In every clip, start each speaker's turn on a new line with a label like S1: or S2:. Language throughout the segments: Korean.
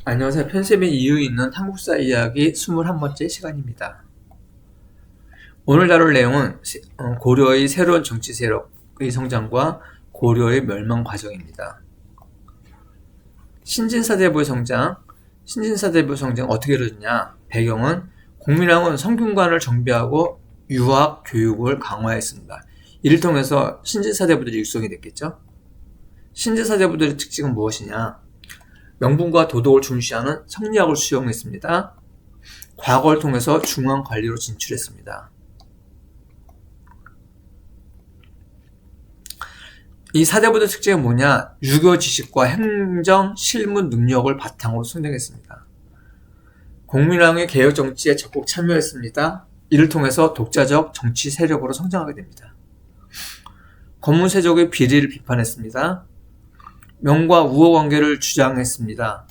S1: 안녕하세요. 편집의 이유 있는 한국사 이야기 21번째 시간입니다. 오늘 다룰 내용은 고려의 새로운 정치 세력의 성장과 고려의 멸망 과정입니다. 신진사대부의 성장. 신진사대부 성장 어떻게 이루어졌냐? 배경은 공민왕은 성균관을 정비하고 유학, 교육을 강화했습니다. 이를 통해서 신진사대부들이 육성이 됐겠죠? 신진사대부들의 특징은 무엇이냐? 명분과 도덕을 중시하는 성리학을 수용했습니다. 과거를 통해서 중앙 관리로 진출했습니다. 이 사대부의 특징은 뭐냐? 유교 지식과 행정, 실무 능력을 바탕으로 성장했습니다. 공민왕의 개혁 정치에 적극 참여했습니다. 이를 통해서 독자적 정치 세력으로 성장하게 됩니다. 권문세족의 비리를 비판했습니다. 명과 우호 관계를 주장했습니다.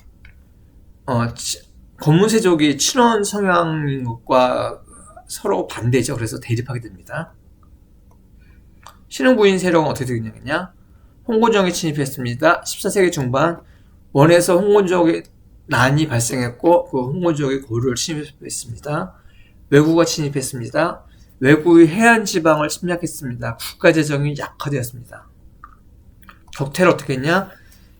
S1: 권문세족이 친원 성향인 것과 서로 반대죠. 그래서 대립하게 됩니다. 신흥부인 세력은 어떻게 되겠냐? 홍고정이 침입했습니다. 14세기 중반 원에서 홍고족의 난이 발생했고 그 홍고족이 고려를 침입했습니다. 왜구가 침입했습니다. 왜구의 해안 지방을 침략했습니다. 국가재정이 약화되었습니다. 격퇴를 어떻게 했냐?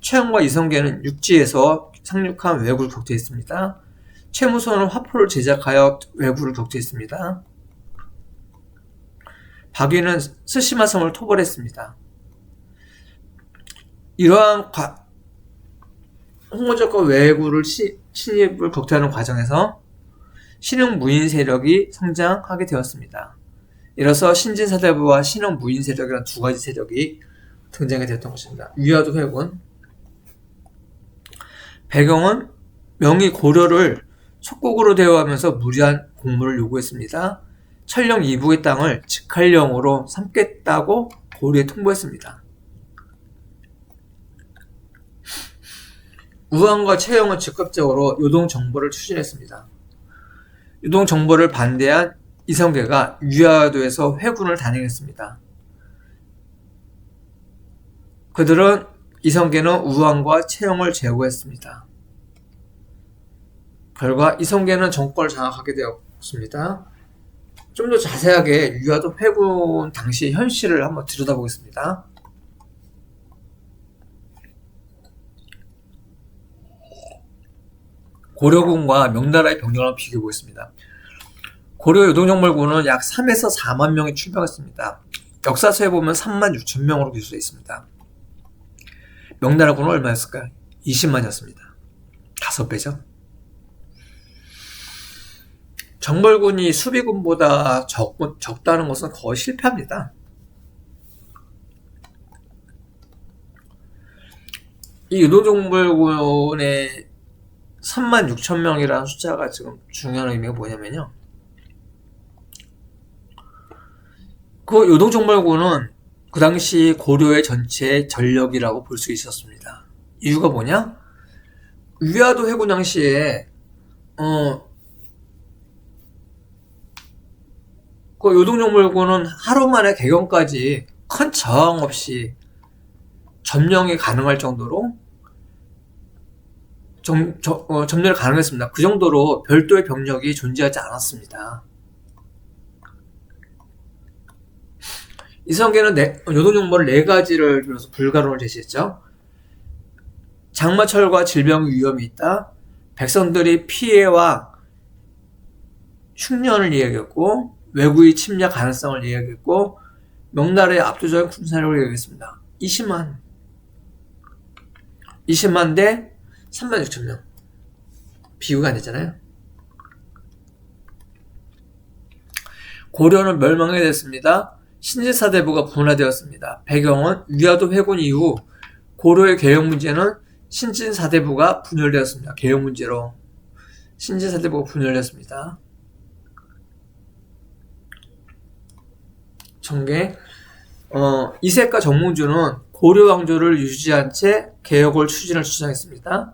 S1: 최영과 이성계는 육지에서 상륙한 왜구를 격퇴했습니다. 최무선은 화포를 제작하여 왜구를 격퇴했습니다. 박위는 스시마섬을 토벌했습니다. 이러한 홍고적과 왜구를 침입을 격퇴하는 과정에서 신흥무인 세력이 성장하게 되었습니다. 이로써 신진사대부와 신흥무인 세력이라는 두 가지 세력이 등장이 되었던 것입니다. 위화도 회군. 배경은 명이 고려를 속국으로 대우하면서 무리한 공물을 요구했습니다. 천령 이북의 땅을 직할령으로 삼겠다고 고려에 통보했습니다. 우왕과 최영은 적극적으로 요동정벌을 추진했습니다. 요동정벌을 반대한 이성계가 위화도에서 회군을 단행했습니다. 그들은 이성계는 우왕과 최영을 제거했습니다. 결과 이성계는 정권을 장악하게 되었습니다. 좀 더 자세하게 위화도 회군 당시 현실을 한번 들여다보겠습니다. 고려군과 명나라의 병력을 한번 비교해보겠습니다. 고려 요동정벌군은 약 3에서 4만 명이 출병했습니다. 역사서에 보면 3만 6천 명으로 기술되어 있습니다. 명나라군은 얼마였을까요? 20만이었습니다. 5배죠. 정벌군이 수비군보다 적다는 것은 거의 실패합니다. 이 요동정벌군의 3만 6천 명이라는 숫자가 지금 중요한 의미가 뭐냐면요. 그 요동정벌군은 그 당시 고려의 전체 전력이라고 볼 수 있었습니다. 이유가 뭐냐? 위화도 회군 당시에 그 요동정벌군은 하루 만에 개경까지 큰 저항 없이 점령이 가능할 정도로 점령이 가능했습니다. 그 정도로 별도의 병력이 존재하지 않았습니다. 이성계는 요동정벌을 4가지를 들어서 불가론을 제시했죠. 장마철과 질병 위험이 있다. 백성들이 피해와 흉년을 이야기했고 왜구의 침략 가능성을 이야기했고 명나라의 압도적인 군사력을 이야기했습니다. 20만 대 3만 6천 명. 비교가 안 되잖아요. 고려는 멸망하게 됐습니다. 신진사대부가 분화되었습니다. 배경은 위화도 회군 이후 고려의 개혁 문제는 신진사대부가 분열되었습니다. 개혁 문제로 신진사대부가 분열되었습니다. 전개 이색과 정몽주는 고려 왕조를 유지한 채 개혁을 추진을 주장했습니다.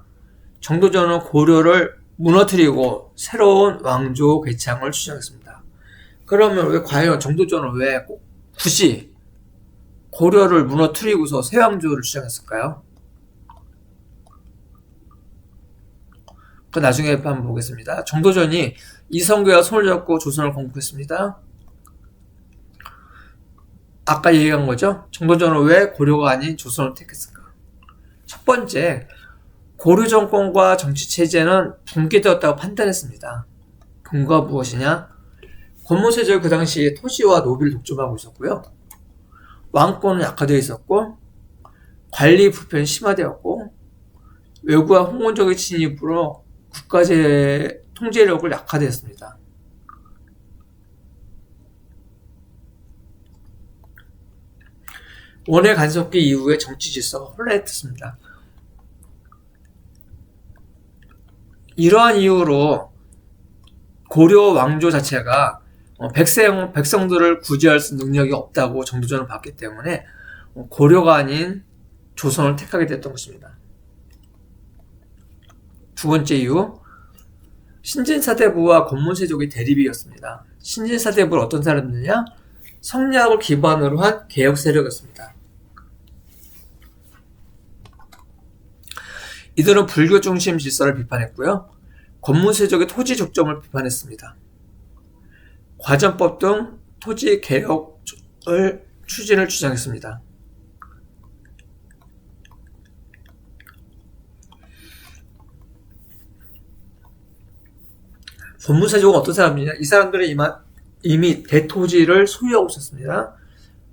S1: 정도전은 고려를 무너뜨리고 새로운 왕조 개창을 주장했습니다. 그러면 왜 과연 정도전은 왜 굳이 고려를 무너뜨리고서 새 왕조를 주장했을까요? 그 나중에 한번 보겠습니다. 정도전이 이성계와 손을 잡고 조선을 건국했습니다. 아까 얘기한 거죠. 정도전은 왜 고려가 아닌 조선을 택했을까? 첫 번째, 고려 정권과 정치 체제는 붕괴되었다고 판단했습니다. 근거가 무엇이냐? 권모세족이 그 당시에 토지와 노비를 독점하고 있었고요. 왕권은 약화되어 있었고, 관리 불편이 심화되었고, 외국과 홍원적인 진입으로 국가제 통제력을 약화되었습니다. 원해 간섭기 이후에 정치 질서가 혼란했습니다. 이러한 이유로 고려 왕조 자체가 백성들을 구제할 수 있는 능력이 없다고 정도전을 봤기 때문에 고려가 아닌 조선을 택하게 됐던 것입니다. 두 번째 이유, 신진사대부와 권문세족의 대립이었습니다. 신진사대부는 어떤 사람들이냐? 성리학을 기반으로 한 개혁 세력이었습니다. 이들은 불교 중심 질서를 비판했고요. 권문세족의 토지 족점을 비판했습니다. 과전법 등 토지 개혁을 추진을 주장했습니다. 권문세족은 어떤 사람이냐? 이 사람들은 이미 대토지를 소유하고 있었습니다.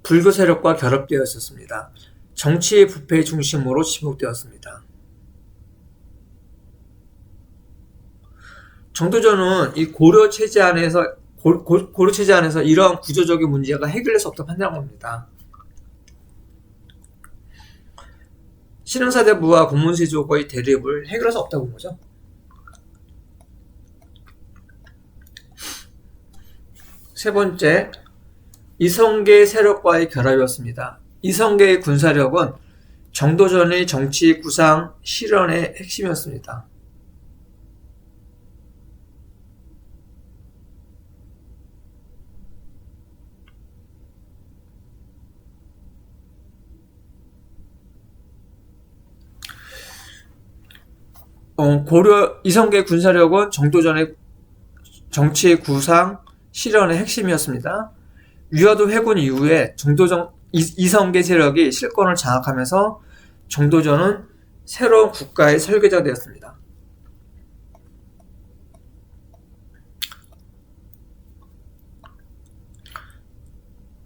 S1: 불교 세력과 결합되어 있었습니다. 정치의 부패 중심으로 지목되었습니다. 정도전은 이 고려 체제 안에서 이러한 구조적인 문제가 해결될 수 없다고 판단한 겁니다. 신흥사대부와 권문세족의 대립을 해결할 수 없다고 본 거죠. 세 번째, 이성계 세력과의 결합이었습니다. 이성계의 군사력은 정도전의 정치 구상 실현의 핵심이었습니다. 이성계 군사력은 정도전의 정치 구상 실현의 핵심이었습니다. 위화도 회군 이후에 이성계 세력이 실권을 장악하면서 정도전은 새로운 국가의 설계자가 되었습니다.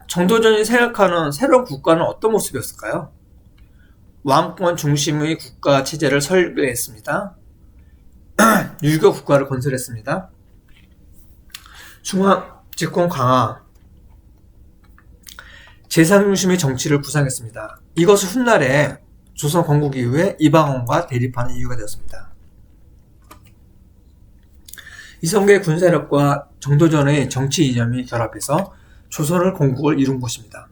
S1: 정도전이 생각하는 새로운 국가는 어떤 모습이었을까요? 왕권 중심의 국가 체제를 설계했습니다. 유교 국가를 건설했습니다. 중앙 집권 강화, 재상 중심의 정치를 구상했습니다. 이것은 훗날에 조선 건국 이후에 이방원과 대립하는 이유가 되었습니다. 이성계 군사력과 정도전의 정치 이념이 결합해서 조선을 건국을 이룬 것입니다.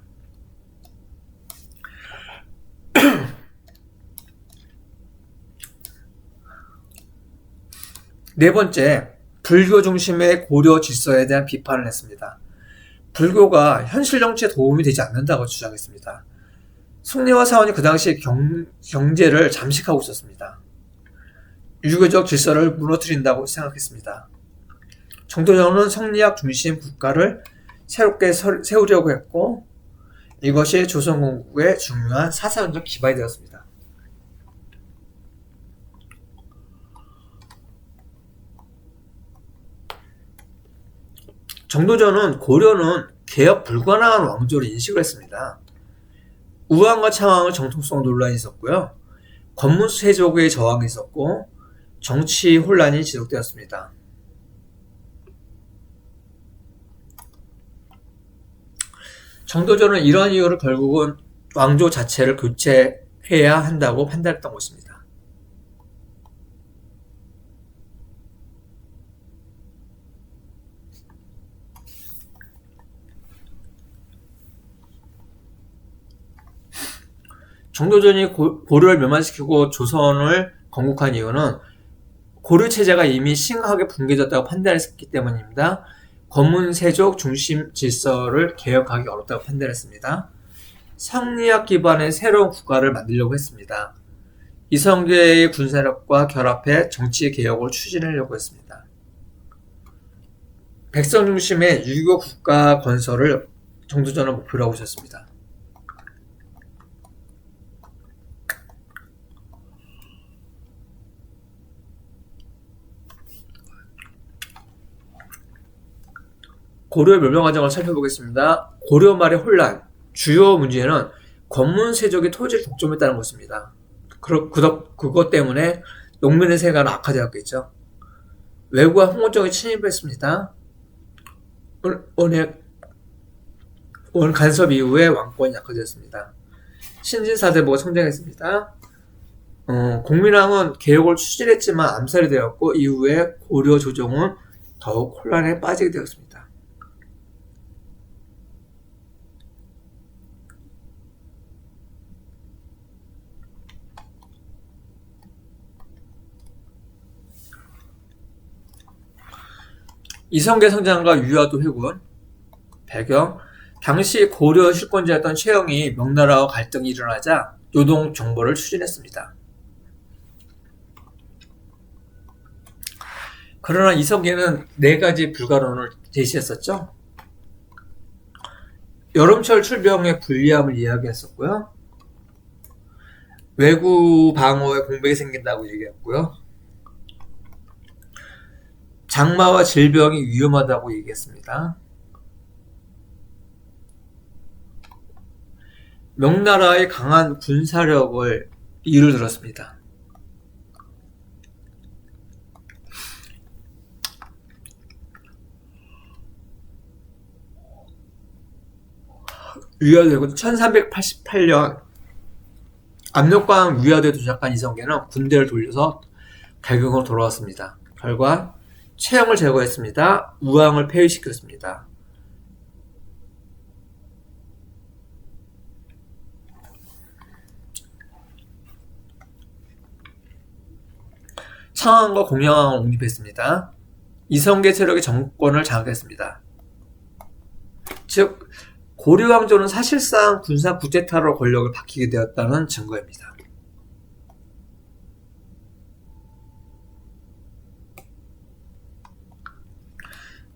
S1: 네 번째, 불교 중심의 고려 질서에 대한 비판을 했습니다. 불교가 현실 정치에 도움이 되지 않는다고 주장했습니다. 승리와 사원이 그 당시에 경제를 잠식하고 있었습니다. 유교적 질서를 무너뜨린다고 생각했습니다. 정도전은 성리학 중심 국가를 새롭게 세우려고 했고, 이것이 조선 건국의 중요한 사상적 기반이 되었습니다. 정도전은 고려는 개혁 불가능한 왕조로 인식을 했습니다. 우왕과 창왕의 정통성 논란이 있었고요. 권문세족의 저항이 있었고 정치 혼란이 지속되었습니다. 정도전은 이러한 이유로 결국은 왕조 자체를 교체해야 한다고 판단했던 것입니다. 정도전이 고려를 멸망시키고 조선을 건국한 이유는 고려 체제가 이미 심각하게 붕괴졌다고 판단했기 때문입니다. 권문세족 중심 질서를 개혁하기 어렵다고 판단했습니다. 성리학 기반의 새로운 국가를 만들려고 했습니다. 이성계의 군사력과 결합해 정치 개혁을 추진하려고 했습니다. 백성 중심의 유교 국가 건설을 정도전은 목표로 하고 있었습니다. 고려의 멸망 과정을 살펴보겠습니다. 고려 말의 혼란, 주요 문제는 권문세족이 토지를 독점했다는 것입니다. 그것 때문에 농민의 생활은 악화되었겠죠. 외국과 홍원적이 침입했습니다. 원 간섭 이후에 왕권이 약화되었습니다. 신진사대부가 성장했습니다. 공민왕은 개혁을 추진했지만 암살이 되었고 이후에 고려 조정은 더욱 혼란에 빠지게 되었습니다. 이성계 성장과 유화도 회군. 배경, 당시 고려 실권자였던 최영이 명나라와 갈등이 일어나자 노동 정벌을 추진했습니다. 그러나 이성계는 4가지 불가론을 제시했었죠. 여름철 출병의 불리함을 이야기했었고요. 외구 방어에 공백이 생긴다고 얘기했고요. 장마와 질병이 위험하다고 얘기했습니다. 명나라의 강한 군사력을 이유를 들었습니다. 위화되고 1388년 압록강 위화도에 도착한 이성계는 군대를 돌려서 갈경으로 돌아왔습니다. 결과 최영을 제거했습니다. 우왕을 폐위시켰습니다. 창왕과 공양왕을 옹립했습니다. 이성계 세력의 정권을 장악했습니다. 즉 고려왕조는 사실상 군사 쿠데타로 권력을 박히게 되었다는 증거입니다.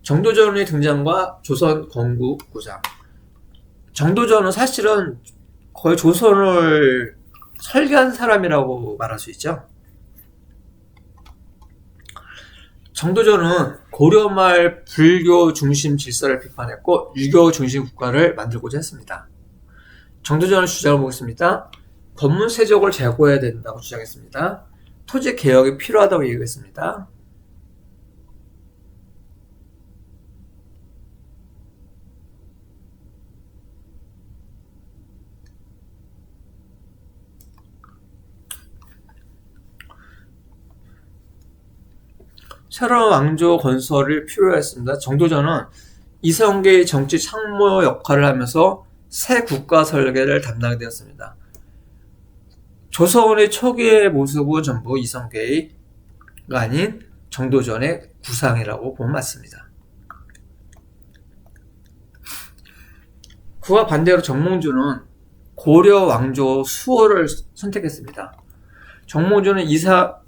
S1: 정도전의 등장과 조선 건국 구상. 정도전은 사실은 거의 조선을 설계한 사람이라고 말할 수 있죠. 정도전은 고려 말 불교 중심 질서를 비판했고 유교 중심 국가를 만들고자 했습니다. 정도전의 주장을 보겠습니다. 권문세족을 제거해야 된다고 주장했습니다. 토지 개혁이 필요하다고 얘기했습니다. 새로운 왕조 건설을 필요했습니다. 정도전은 이성계의 정치 참모 역할을 하면서 새 국가 설계를 담당하게 되었습니다. 조선의 초기의 모습은 전부 이성계가 아닌 정도전의 구상이라고 보면 맞습니다. 그와 반대로 정몽주는 고려 왕조 수호를 선택했습니다. 정몽주는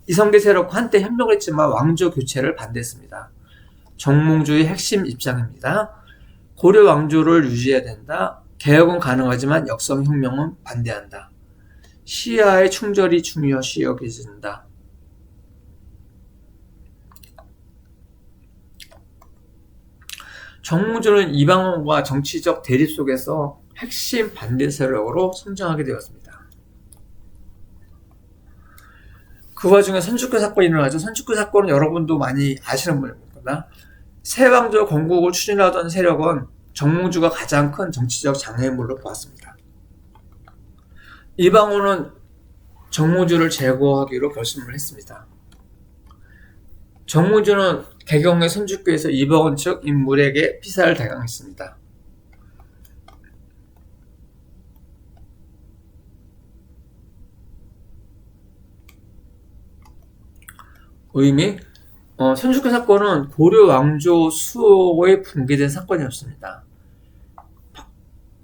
S1: 이성계 세력과 한때 협력을 했지만 왕조 교체를 반대했습니다. 정몽주의 핵심 입장입니다. 고려 왕조를 유지해야 된다. 개혁은 가능하지만 역성혁명은 반대한다. 시야의 충절이 중요시 여겨진다. 정몽주는 이방원과 정치적 대립 속에서 핵심 반대 세력으로 성장하게 되었습니다. 그 와중에 선축교 사건이 일어나죠. 선축교 사건은 여러분도 많이 아시는 분입니다. 새왕조 건국을 추진하던 세력은 정몽주가 가장 큰 정치적 장애물로 보았습니다. 이방원은 정몽주를 제거하기로 결심을 했습니다. 정몽주는 개경의 선축교에서 이방원 측 인물에게 피살을 당했습니다. 의미? 선축교 사건은 고려 왕조 수호의 붕괴된 사건이었습니다.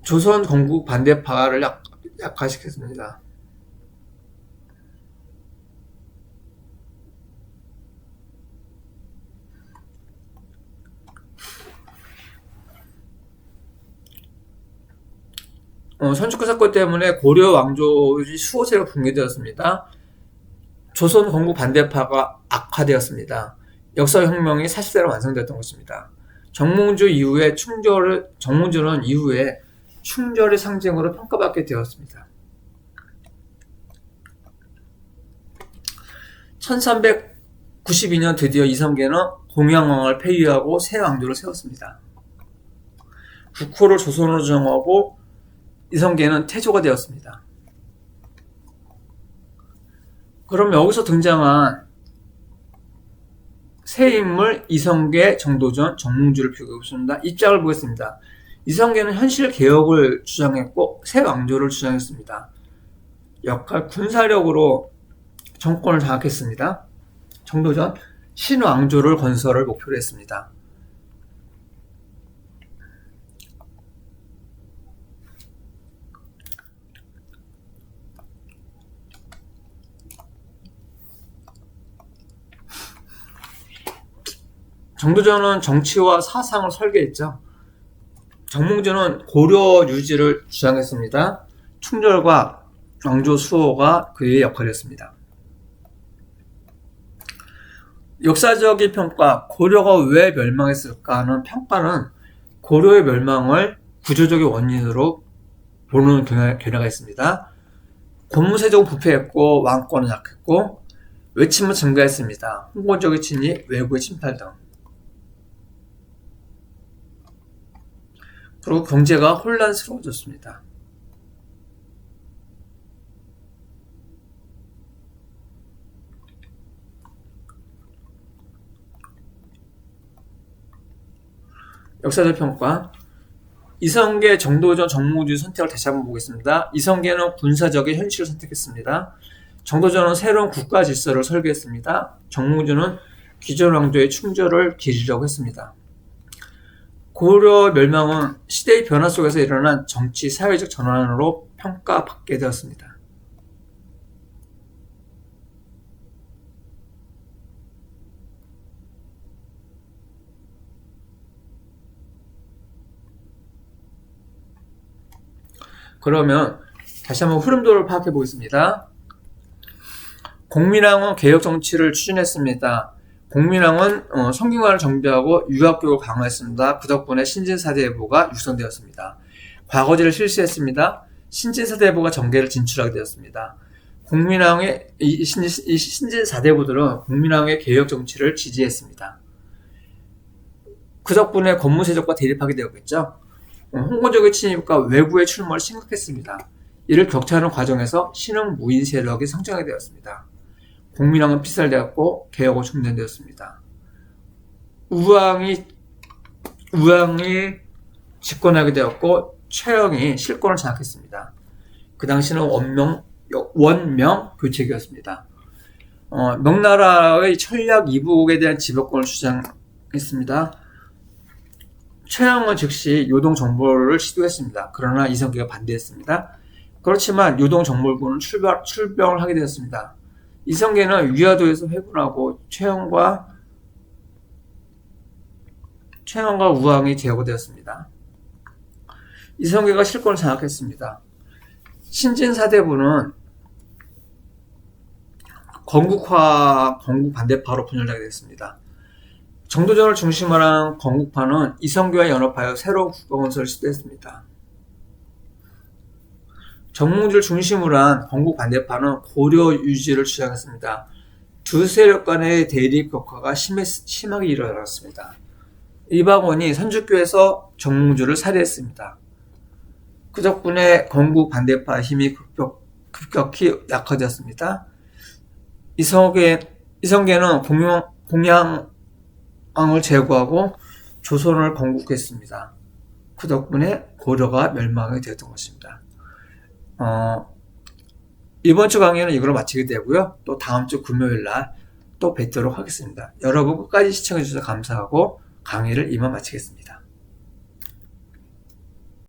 S1: 조선 건국 반대파를 약화시켰습니다. 선축구 사건 때문에 고려 왕조의 수호 세력이 붕괴되었습니다. 조선 건국 반대파가 악화되었습니다. 역사혁명이 사실대로 완성되었던 것입니다. 정몽주는 이후에 충절의 상징으로 평가받게 되었습니다. 1392년 드디어 이성계는 공양왕을 폐위하고 새 왕조를 세웠습니다. 국호를 조선으로 정하고 이성계는 태조가 되었습니다. 그럼 여기서 등장한 새 인물 이성계, 정도전, 정몽주를 비교해보겠습니다. 입장을 보겠습니다. 이성계는 현실 개혁을 주장했고 새 왕조를 주장했습니다. 역할 군사력으로 정권을 장악했습니다. 정도전 신왕조를 건설을 목표로 했습니다. 정도전은 정치와 사상을 설계했죠. 정몽주는 고려 유지를 주장했습니다. 충절과 왕조 수호가 그의 역할이었습니다. 역사적인 평가, 고려가 왜 멸망했을까 하는 평가는 고려의 멸망을 구조적인 원인으로 보는 견해가 있습니다. 권무세족은 부패했고 왕권은 약했고 외침은 증가했습니다. 홍건적인 진입, 외국의 침탈 등. 그리고 경제가 혼란스러워졌습니다. 역사적 평가. 이성계, 정도전, 정몽주의 선택을 다시 한번 보겠습니다. 이성계는 군사적인 현실을 선택했습니다. 정도전은 새로운 국가 질서를 설계했습니다. 정몽주는 기존 왕조의 충절을 기리려고 했습니다. 고려 멸망은 시대의 변화 속에서 일어난 정치, 사회적 전환으로 평가받게 되었습니다. 그러면 다시 한번 흐름도를 파악해 보겠습니다. 공민왕은 개혁 정치를 추진했습니다. 공민왕은 성균관을 정비하고 유학교육을 강화했습니다. 그 덕분에 신진사대부가 육성되었습니다. 과거제를 실시했습니다. 신진사대부가 정계를 진출하게 되었습니다. 공민왕의 이 신진사대부들은 공민왕의 개혁 정치를 지지했습니다. 그 덕분에 권무세족과 대립하게 되었겠죠. 홍건적의 침입과 외구의 출몰을 심각했습니다. 이를 격퇴하는 과정에서 신흥 무인 세력이 성장하게 되었습니다. 공민왕은 피살되었고 개혁은 중단되었습니다. 우왕이 집권하게 되었고 최영이 실권을 장악했습니다. 그 당시는 원명 교책이었습니다. 명나라의 천략 이북에 대한 지배권을 주장했습니다. 최영은 즉시 요동 정벌을 시도했습니다. 그러나 이성계가 반대했습니다. 그렇지만 요동 정벌군은 출병을 하게 되었습니다. 이성계는 위화도에서 회군하고 최영과 우왕이 제거되었습니다. 이성계가 실권을 장악했습니다. 신진사대부는 건국 반대파로 분열하게 됐습니다. 정도전을 중심으로 한 건국파는 이성계와 연합하여 새로운 국가 건설을 시도했습니다. 정몽주를 중심으로 한 건국 반대파는 고려 유지를 주장했습니다. 두 세력 간의 대립 격화가 심하게 일어났습니다. 이방원이 선주교에서 정몽주를 살해했습니다. 그 덕분에 건국 반대파 힘이 급격히 약화되었습니다. 이성계는 공양왕을 제거하고 조선을 건국했습니다. 그 덕분에 고려가 멸망이 되었던 것입니다. 이번 주 강의는 이걸로 마치게 되고요. 또 다음 주 금요일 날 또 뵙도록 하겠습니다. 여러분 끝까지 시청해 주셔서 감사하고 강의를 이만 마치겠습니다.